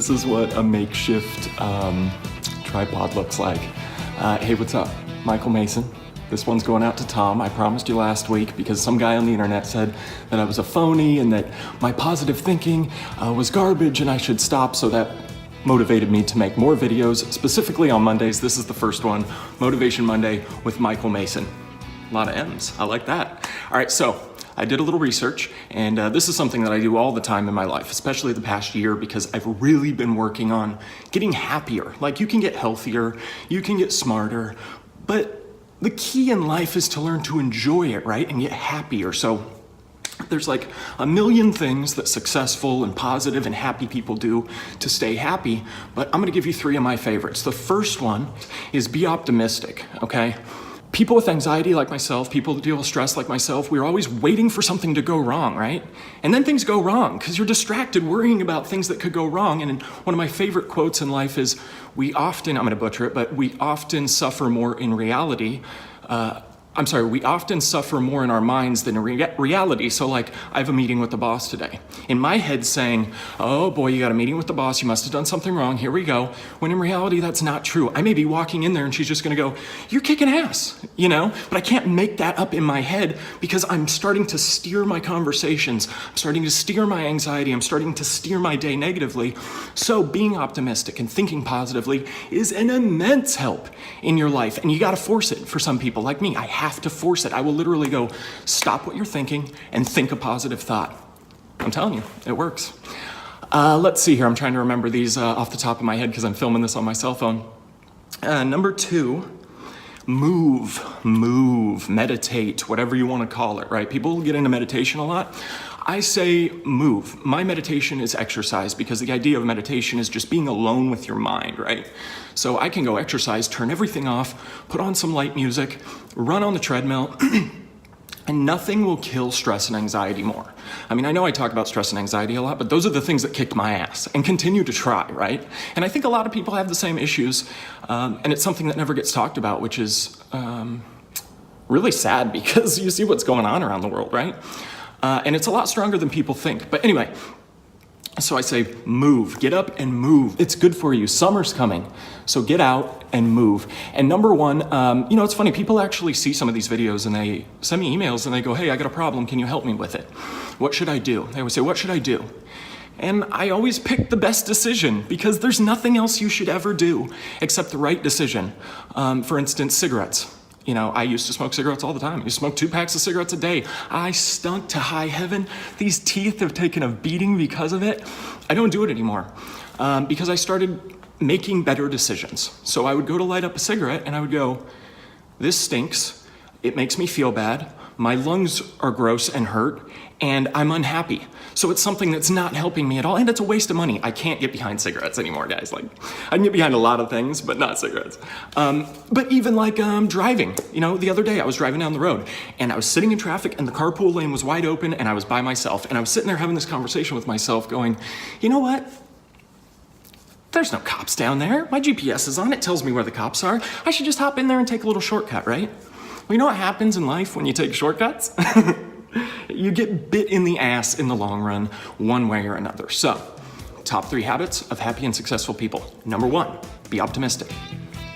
This is what a makeshift tripod looks like. Hey, what's up? Michael Mason. This one's going out to Tom. I promised you last week because some guy on the internet said that I was a phony and that my positive thinking was garbage and I should stop, so that motivated me to make more videos, specifically on Mondays. This is the first one, Motivation Monday with Michael Mason. A lot of M's, I like that. All right, so I did a little research, and this is something that I do all the time in my life, especially the past year, because I've really been working on getting happier. Like, you can get healthier, you can get smarter, but the key in life is to learn to enjoy it, right? And get happier. So there's like a million things that successful and positive and happy people do to stay happy, but I'm gonna give you 3 of my favorites. The first one is be optimistic, okay? People with anxiety like myself, people that deal with stress like myself, we're always waiting for something to go wrong, right? And then things go wrong because you're distracted worrying about things that could go wrong. And one of my favorite quotes in life is, we often suffer more in reality. We often suffer more in our minds than in reality. So like, I have a meeting with the boss today. In my head saying, oh boy, you got a meeting with the boss, you must have done something wrong, here we go. When in reality, that's not true. I may be walking in there and she's just gonna go, you're kicking ass, you know? But I can't make that up in my head because I'm starting to steer my conversations. I'm starting to steer my anxiety. I'm starting to steer my day negatively. So being optimistic and thinking positively is an immense help in your life. And you gotta force it for some people like me. I have to force it. I will literally go, stop what you're thinking and think a positive thought. I'm telling you, it works. Let's see here. I'm trying to remember these off the top of my head because I'm filming this on my cell phone. Number 2, move, meditate, whatever you want to call it, right? People get into meditation a lot. I say move. My meditation is exercise because the idea of meditation is just being alone with your mind, right? So I can go exercise, turn everything off, put on some light music, run on the treadmill, and nothing will kill stress and anxiety more. I mean, I know I talk about stress and anxiety a lot, but those are the things that kicked my ass and continue to try, right? And I think a lot of people have the same issues, and it's something that never gets talked about, which is really sad because you see what's going on around the world, right? And it's a lot stronger than people think. But anyway, so I say move, get up and move. It's good for you. Summer's coming, so get out and move. And number 1, it's funny, people actually see some of these videos and they send me emails and they go, hey, I got a problem, can you help me with it? What should I do? They always say, what should I do? And I always pick the best decision because there's nothing else you should ever do except the right decision. For instance, cigarettes. You know, I used to smoke cigarettes all the time. I used to smoke 2 packs of cigarettes a day. I stunk to high heaven. These teeth have taken a beating because of it. I don't do it anymore because I started making better decisions. So I would go to light up a cigarette and I would go, this stinks. It makes me feel bad. My lungs are gross and hurt, and I'm unhappy. So it's something that's not helping me at all, and it's a waste of money. I can't get behind cigarettes anymore, guys. Like, I can get behind a lot of things, but not cigarettes. But even like driving, the other day I was driving down the road, and I was sitting in traffic, and the carpool lane was wide open, and I was by myself, and I was sitting there having this conversation with myself going, you know what? There's no cops down there. My GPS is on, it tells me where the cops are. I should just hop in there and take a little shortcut, right? Well, you know what happens in life when you take shortcuts? You get bit in the ass in the long run, one way or another. So, top 3 habits of happy and successful people. Number 1, be optimistic.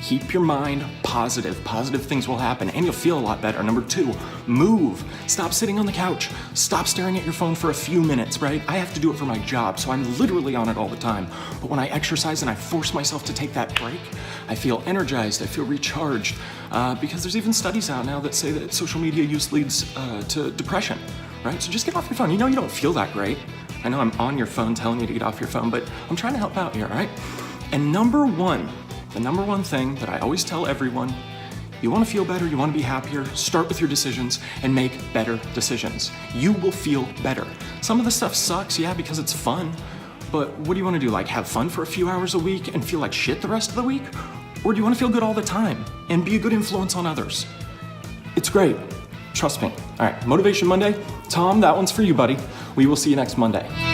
Keep your mind positive. Positive things will happen and you'll feel a lot better. Number 2, move. Stop sitting on the couch. Stop staring at your phone for a few minutes, right? I have to do it for my job, so I'm literally on it all the time. But when I exercise and I force myself to take that break, I feel energized, I feel recharged, because there's even studies out now that say that social media use leads to depression, right? So just get off your phone. You know you don't feel that great. I know I'm on your phone telling you to get off your phone, but I'm trying to help out here, all right? And number 1, the number 1 thing that I always tell everyone, you want to feel better, you want to be happier, start with your decisions and make better decisions. You will feel better. Some of the stuff sucks, yeah, because it's fun, but what do you want to do? Like have fun for a few hours a week and feel like shit the rest of the week? Or do you want to feel good all the time and be a good influence on others? It's great. Trust me. All right, Motivation Monday. Tom, that one's for you, buddy. We will see you next Monday.